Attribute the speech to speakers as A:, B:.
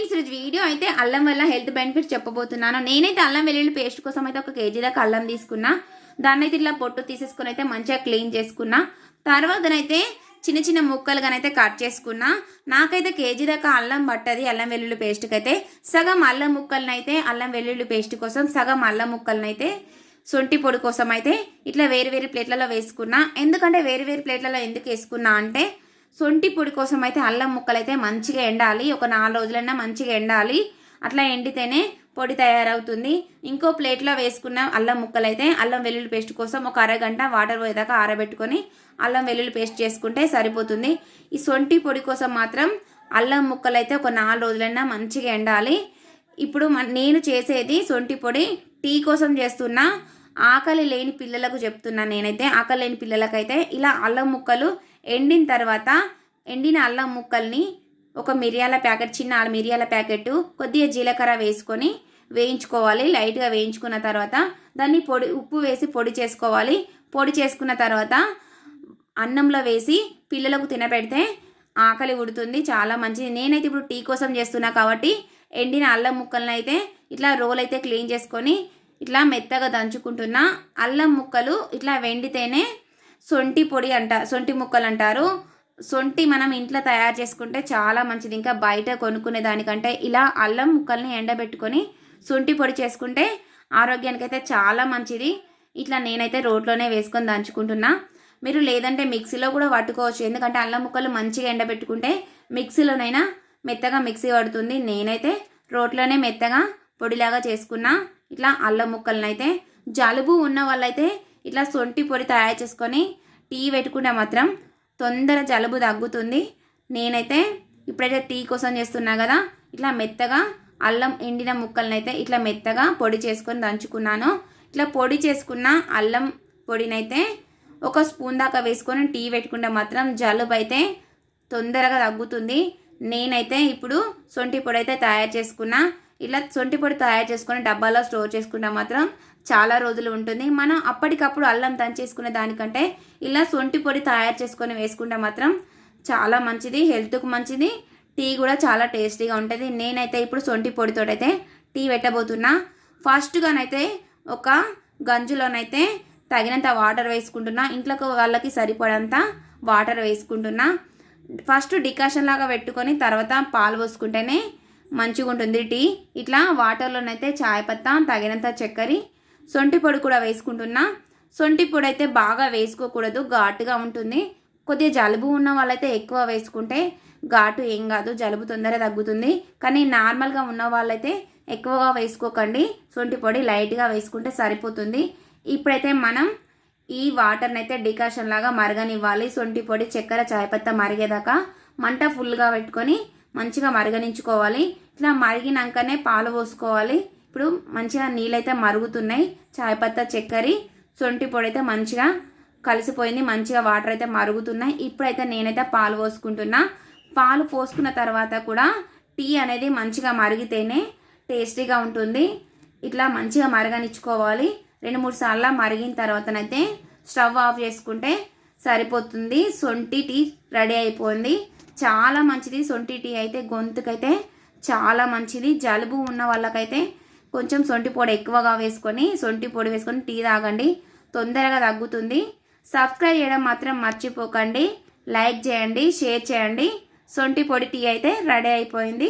A: Friends ఈరోజు video అయితే అల్లం వల్ల హెల్త్ బెనిఫిట్స్ చెప్పబోతున్నాను. నేనైతే అల్లం వెల్లుల్లి పేస్ట్ కోసం అయితే 1 కేజీ దాకా అల్లం తీసుకున్నా. దాన్ని అయితే ఇట్లా పొట్టు తీసేసుకుని అయితే మంచిగా క్లీన్ చేసుకున్నా. తర్వాతనైతే చిన్న చిన్న ముక్కలుగానైతే కట్ చేసుకున్నా. నాకైతే కేజీ దాకా అల్లం పట్టది. అల్లం వెల్లుల్లి పేస్ట్కి అయితే సగం అల్లం ముక్కలనైతే అల్లం వెల్లుల్లి పేస్ట్ కోసం, సగం అల్లం ముక్కలనైతే సొంటి పొడి కోసం అయితే ఇట్లా వేరు వేరు ప్లేట్లలో వేసుకున్నా. ఎందుకంటే వేరు వేరు ప్లేట్లలో ఎందుకు వేసుకున్నా అంటే సొంటి పొడి కోసం అయితే అల్లం ముక్కలు అయితే మంచిగా ఎండాలి. ఒక 4 రోజులైనా మంచిగా ఎండాలి. అట్లా ఎండితేనే పొడి తయారవుతుంది. ఇంకో ప్లేట్లో వేసుకున్న అల్లం ముక్కలు అయితే అల్లం వెల్లుల్లి పేస్ట్ కోసం ఒక అరగంట వాటర్ పోయేదాకా ఆరబెట్టుకొని అల్లం వెల్లుల్లి పేస్ట్ చేసుకుంటే సరిపోతుంది. ఈ సొంటి పొడి కోసం మాత్రం అల్లం ముక్కలు అయితే ఒక 4 రోజులైనా మంచిగా ఎండాలి. ఇప్పుడు నేను చేసేది సొంటి పొడి టీ కోసం చేస్తున్నా. ఆకలి లేని పిల్లలకు చెప్తున్నా. నేనైతే ఆకలి లేని పిల్లలకైతే ఇలా అల్లం ముక్కలు ఎండిన తర్వాత ఎండిన అల్లం ముక్కల్ని ఒక మిరియాల ప్యాకెట్, చిన్న మిరియాల ప్యాకెట్, కొద్దిగా జీలకర్ర వేసుకొని వేయించుకోవాలి. లైట్గా వేయించుకున్న తర్వాత దాన్ని ఉప్పు వేసి పొడి చేసుకోవాలి. పొడి చేసుకున్న తర్వాత అన్నంలో వేసి పిల్లలకు తినబెడితే ఆకలి ఉడుతుంది, చాలా మంచిది. నేనైతే ఇప్పుడు టీ కోసం చేస్తున్నా కాబట్టి ఎండిన అల్లం ముక్కలను అయితే ఇట్లా రోల్ అయితే క్లీన్ చేసుకొని ఇట్లా మెత్తగా దంచుకుంటున్నా. అల్లం ముక్కలు ఇట్లా వెండితేనే సొంటి పొడి సొంటి ముక్కలు అంటారు. సొంటి మనం ఇంట్లో తయారు చేసుకుంటే చాలా మంచిది. ఇంకా బయట కొనుక్కునే దానికంటే ఇలా అల్లం ముక్కల్ని ఎండబెట్టుకొని సొంటి పొడి చేసుకుంటే ఆరోగ్యానికి అయితే చాలా మంచిది. ఇట్లా నేనైతే రోట్లోనే వేసుకొని దంచుకుంటున్నా. మీరు లేదంటే మిక్సీలో కూడా పట్టుకోవచ్చు. ఎందుకంటే అల్లం ముక్కలు మంచిగా ఎండబెట్టుకుంటే మిక్సీలోనైనా మెత్తగా మిక్సీ పడుతుంది. నేనైతే రోట్లోనే మెత్తగా పొడిలాగా చేసుకున్నా. ఇట్లా అల్లం ముక్కలను అయితే జలుబు ఉన్న వాళ్ళైతే ఇట్లా సొంటి పొడి తయారు చేసుకొని టీ పెట్టుకుంటే మాత్రం తొందర జలుబు తగ్గుతుంది. నేనైతే ఇప్పుడైతే టీ కోసం చేస్తున్నా కదా, ఇట్లా మెత్తగా అల్లం ఎండిన ముక్కలను అయితే ఇట్లా మెత్తగా పొడి చేసుకొని దంచుకున్నాను. ఇట్లా పొడి చేసుకున్న అల్లం పొడినైతే 1 స్పూన్ దాకా వేసుకొని టీ పెట్టుకుంటే మాత్రం జలుబు అయితే తొందరగా తగ్గుతుంది. నేనైతే ఇప్పుడు సొంటి పొడి అయితే తయారు చేసుకున్నా. ఇలా సొంటి పొడి తయారు చేసుకొని డబ్బాలో స్టోర్ చేసుకుంటే మాత్రం చాలా రోజులు ఉంటుంది. మనం అప్పటికప్పుడు అల్లం దంచేసుకునే దానికంటే ఇలా సొంటి పొడి తయారు చేసుకొని వేసుకుంటే మాత్రం చాలా మంచిది, హెల్త్కు మంచిది. టీ కూడా చాలా టేస్టీగా ఉంటుంది. నేనైతే ఇప్పుడు సొంటి పొడితో అయితే టీ పెట్టబోతున్నా. ఫస్ట్గానైతే ఒక గంజులోనైతే తగినంత వాటర్ వేసుకుంటున్నా. ఇంట్లోకి వాళ్ళకి సరిపడంత వాటర్ వేసుకుంటున్నా. ఫస్ట్ డికాషన్ లాగా పెట్టుకొని తర్వాత పాలు పోసుకుంటేనే మంచిగా ఉంటుంది టీ. ఇట్లా వాటర్లోనైతే చాయ్ పత్తా, తగినంత చక్కెర, సొంటి పొడి కూడా వేసుకుంటున్నా. సొంటి పొడి అయితే బాగా వేసుకోకూడదు, ఘాటుగా ఉంటుంది. కొద్దిగా జలుబు ఉన్న వాళ్ళైతే ఎక్కువ వేసుకుంటే ఘాటు ఏం కాదు, జలుబు తొందరగా తగ్గుతుంది. కానీ నార్మల్గా ఉన్న వాళ్ళైతే ఎక్కువగా వేసుకోకండి. సొంటి పొడి లైట్గా వేసుకుంటే సరిపోతుంది. ఇప్పుడైతే మనం ఈ వాటర్ని అయితే డికాషన్ లాగా మరగనివ్వాలి. సొంటి పొడి, చక్కెర, చాయ్ పత్తా మరిగేదాకా మంట ఫుల్గా పెట్టుకొని మంచిగా మరగనించుకోవాలి. ఇట్లా మరిగినాకనే పాలు పోసుకోవాలి. ఇప్పుడు మంచిగా నీళ్ళైతే మరుగుతున్నాయి. చాయ్ పత్తా, చక్కెర, సొంటి పొడి అయితే మంచిగా కలిసిపోయింది. మంచిగా వాటర్ అయితే మరుగుతున్నాయి. ఇప్పుడైతే నేనైతే పాలు పోసుకుంటున్నా. పాలు పోసుకున్న తర్వాత కూడా టీ అనేది మంచిగా మరిగితేనే టేస్టీగా ఉంటుంది. ఇట్లా మంచిగా మరగనిచ్చుకోవాలి. 2-3 సార్లు మరిగిన తర్వాతనైతే స్టవ్ ఆఫ్ చేసుకుంటే సరిపోతుంది. సొంటి టీ రెడీ అయిపోయింది. చాలా మంచిది సొంటి టీ అయితే, గొంతుకైతే చాలా మంచిది. జలుబు ఉన్న వాళ్ళకైతే కొంచెం సొంటి పొడి ఎక్కువగా వేసుకొని సొంటి పొడి వేసుకొని టీ తాగండి, తొందరగా తగ్గుతుంది. సబ్స్క్రైబ్ చేయడం మాత్రం మర్చిపోకండి. లైక్ చేయండి, షేర్ చేయండి. సొంటి పొడి టీ అయితే రెడీ అయిపోయింది.